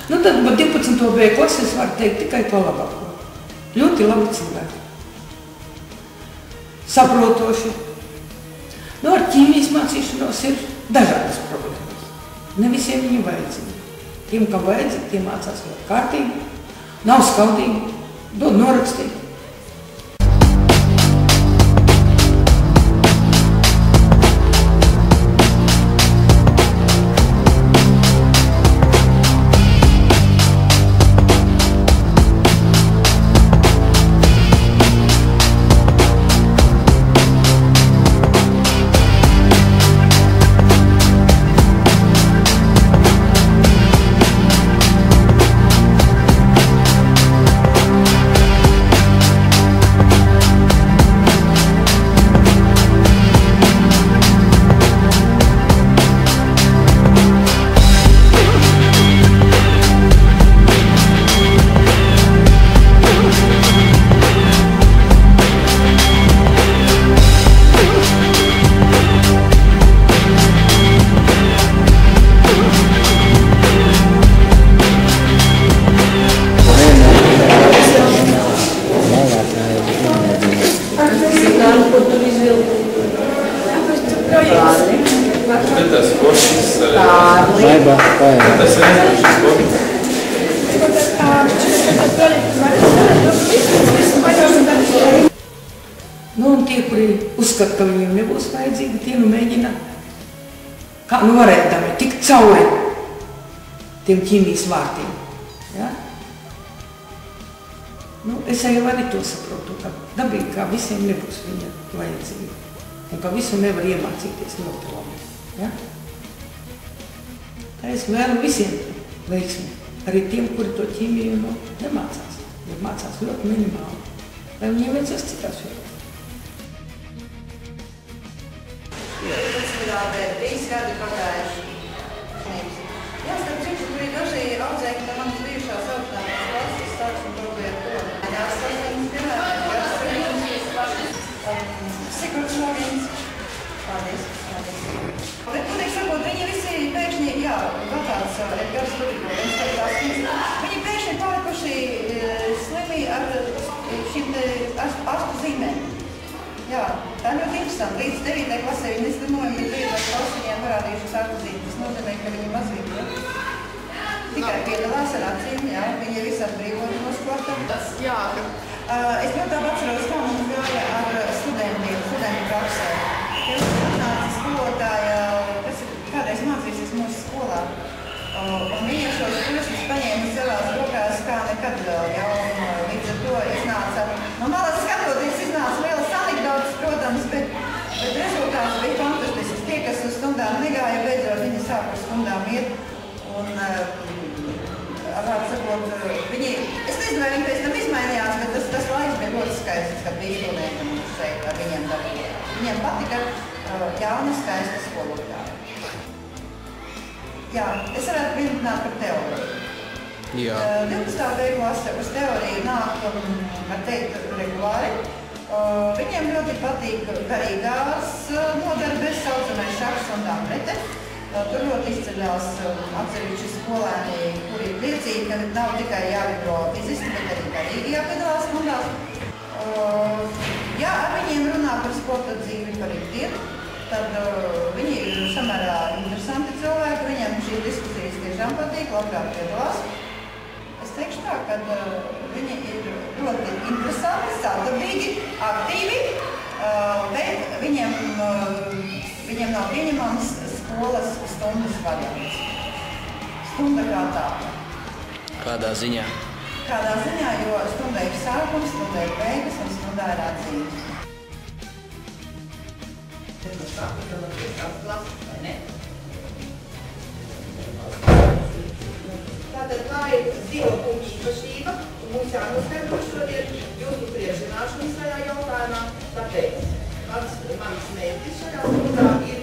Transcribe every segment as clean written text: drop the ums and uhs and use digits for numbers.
Nu, tad 12. B klases var teikt tikai to labāko. Ļoti labi cilvēki. Saprotoši. Nu, ar ķīmijas mācīšanos ir dažādas problēmas. Ne visiem viņi vajadzīgi. Tiem, kam vajadzīgi, tie mācās ļoti kārtīgi, nav skaudīgi, dod norakstīt. Nu, un tie, kuri uzskata, ka viņiem nebūs vajadzīgi, tie nu mēģina, kā nu varēdami, tikt cauri tiem ķīmijas vārtiem. Ja? Nu, es jau arī to saprotu, ka dabīgi kā visiem nebūs viņa vajadzīgi. Un ka visu nevar iemācīties ļoti labi. Ja? Tā es vēlu visiem veiksmi, arī tiem, kuri to ķīmiju nemācās. Ja mācās ļoti minimāli, lai viņiem vajadzēs citās vietās. Trīs gadi pagājuši. Jā, starp citu, tur ir daži audzēkļi no manas bijušās augstākās klases, sāksim probēt to. Jāsasaņas pirmā, jāsasaņas, Sigurds Šovins. Paldies. Bet, godīgi sakot, viņi visi pēkšņi, jā, Gatāts, Edgars Ludvigos, viņi pēkšņi palikuši slimi ar šīm te astu zīmēm. Jā, tā ļoti interesanti. Līdz 9. klasē viņi izdomāja, bet 9. klasē viņiem parādījušas ārpazīmes. Tas nozīmē, ka viņi mazīgi tikai piedalās ar acīm, jā, viņi ir visi atbrīvoti no sporta. Jā. Es ļoti labi atceros, kā mums gāja ar studentu praksē. Ja uznāca skolotāja, kas kādreiz mācīsies mūsu skolā, un viņa šos kursus paņēma savās rokās kā nekad vēl, jā, un līdz ar to iznāca, no malas skatoties, iznāca lielas anekdotas, protams, bet rezultāts bija fantastisks. Tie, kas uz stundām negāja, beidzot viņi sāk uz stundām iet, un, sakot, viņi, es nezinu, vai viņi pēc tam izmainījās, bet tas laiks bija ļoti skaists, kad bija studenti mums šeit ar viņiem darīja. Viņiem patika jauna, skaista skolotāja. Jā, es varētu brīdināt par teoriju. Jā. 12. B klase uz teoriju nāk, var teikt, regulāri. Viņiem ļoti patīk garīgās nodarbes, saucamais šahs un dambrete. Tur ļoti izceļās atsevišķi skolēni, kuri ir priecīgi, ka nav tikai jāvibro fiziski, bet arī garīgi jāpiedalās stundās. Ja ar viņiem runā par sporta dzīvi, par ikdienu, tad viņi ir samērā interesanti cilvēki, viņiem šī diskusijas tiešām patīk, labprāt piedalās. Es teikšu tā, ka viņi ir ļoti interesanti, savdabīgi, aktīvi, bet viņiem nav pieņemams skolas stundas variants. Stunda kā tāda. Kādā ziņā? Kādā ziņā, jo stunda ir sākums, stunda ir beigas un stundā ir atzīmes. Tātad tā ir 0 punktu īpašība, un mums jānoskaidro šodien jūsu priekšzināšanas šajā jautājumā. Tāpēc mans mērķis šajā stundā ir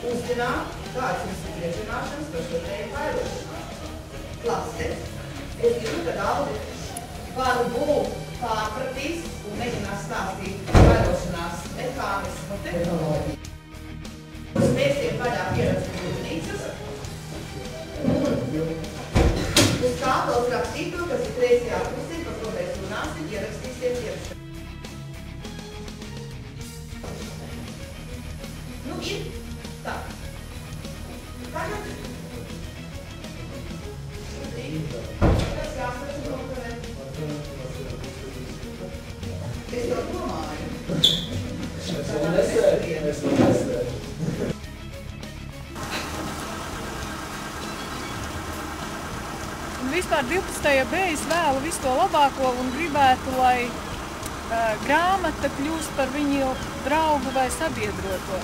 uzzināt, kāds jums ir priekšzināšanas par šo tēmu vairošanās. Klase, es gribu, ka daudzi varu būt pārpratīs un mēģinās stāstīt vairošanās mehānismu tehnoloģiju. Spēsim vaļā pieredzi grūtnīcas un uz Tas jāsaka nokarē. Es to domāju. Un vispār 12. B es vēlu visu to labāko un gribētu, lai grāmata kļūst par viņu draugu vai sabiedroto.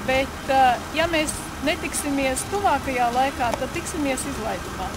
Bet, ja mēs netiksimies tuvākajā laikā, tad tiksimies izlaidumā.